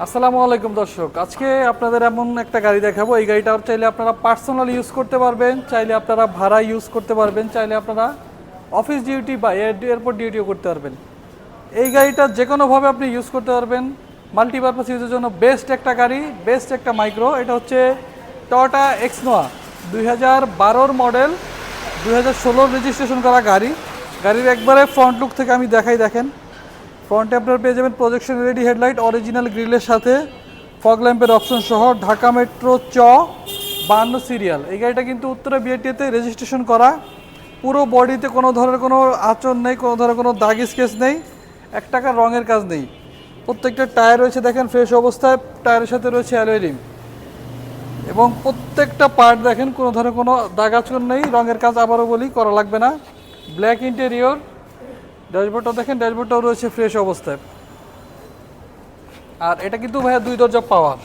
আসসালামু আলাইকুম দর্শক, আজকে আপনাদের এমন একটা গাড়ি দেখাবো। এই গাড়িটা চাইলে আপনারা পার্সোনাল ইউজ করতে পারবেন, চাইলে আপনারা ভাড়া ইউজ করতে পারবেন, চাইলে আপনারা অফিস ডিউটি বা এয়ারপোর্ট ডিউটিও করতে পারবেন। এই গাড়িটা যে কোনোভাবে আপনি ইউজ করতে পারবেন। মাল্টিপারপাস ইউজের জন্য বেস্ট একটা গাড়ি, বেস্ট একটা মাইক্রো। এটা হচ্ছে টয়োটা এক্সনোয়া 2012 মডেল, 2016 রেজিস্ট্রেশন করা গাড়ি। গাড়ির একবারে ফ্রন্ট লুক থেকে আমি দেখাই, দেখেন। ফ্রন্টে আপনারা পেয়ে যাবেন প্রজেকশন রেডি হেডলাইট, অরিজিনাল গ্রিলের সাথে ফগ ল্যাম্পের অপশন সহ, ঢাকা মেট্রো 52 সিরিয়াল। এই গাড়িটা কিন্তু উত্তরা বিআরটিএতে রেজিস্ট্রেশন করা। পুরো বডিতে কোনো ধরনের কোনো আঁচড় নেই, কোনো ধরনের কোনো দাগ স্কেচ নেই, এক টাকার রঙের কাজ নেই। প্রত্যেকটা টায়ার রয়েছে দেখেন ফ্রেশ অবস্থায়, টায়ারের সাথে রয়েছে অ্যালয় রিম, এবং প্রত্যেকটা পার্ট দেখেন কোনো ধরনের কোনো দাগ আঁচড় নেই, রঙের কাজ আবারও বলি করা লাগবে না। Black interior. ড্যাশবোর্ডটা দেখেন, ড্যাশবোর্ডটাও রয়েছে ফ্রেশ অবস্থায়। আর এটা কিন্তু ভাইয়া 2 দরজা পাওয়ার,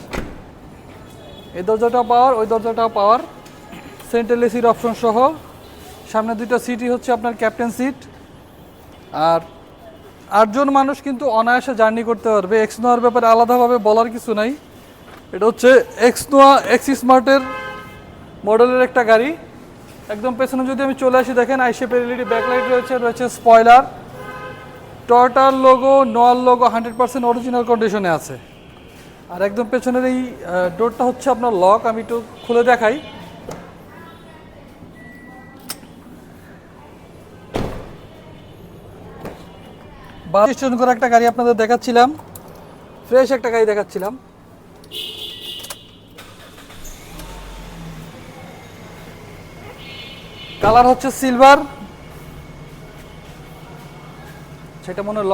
এই দরজাটাও পাওয়ার, ওই দরজাটাও পাওয়ার, সেন্ট্রাল এসির অপশন সহ। সামনে 2টা সিটই হচ্ছে আপনার ক্যাপ্টেন সিট। আর 8জন মানুষ কিন্তু অনায়াসে জার্নি করতে পারবে। এক্সনোয়ার ব্যাপারে আলাদাভাবে বলার কিছু নাই। এটা হচ্ছে এক্সনোয়া এক্স স্মার্টের মডেলের একটা গাড়ি। একদম পেছনে যদি আমি চলে আসি, দেখেন আইশেপের এলইডি ব্যাকলাইট রয়েছে, রয়েছে স্পয়লার। টয়োটার লোগো, নোয়ার লোগো 100% অরিজিনাল কন্ডিশনে আছে। আর একদম পেছনের এই ডোরটা হচ্ছে আপনার লক, আমি একটু খুলে দেখাই। রেজিস্ট্রেশন করা একটা গাড়ি আপনাদের দেখাচ্ছিলাম, ফ্রেশ একটা গাড়ি দেখাচ্ছিলাম। কালার হচ্ছে সিলভার, সেটা মনে হয়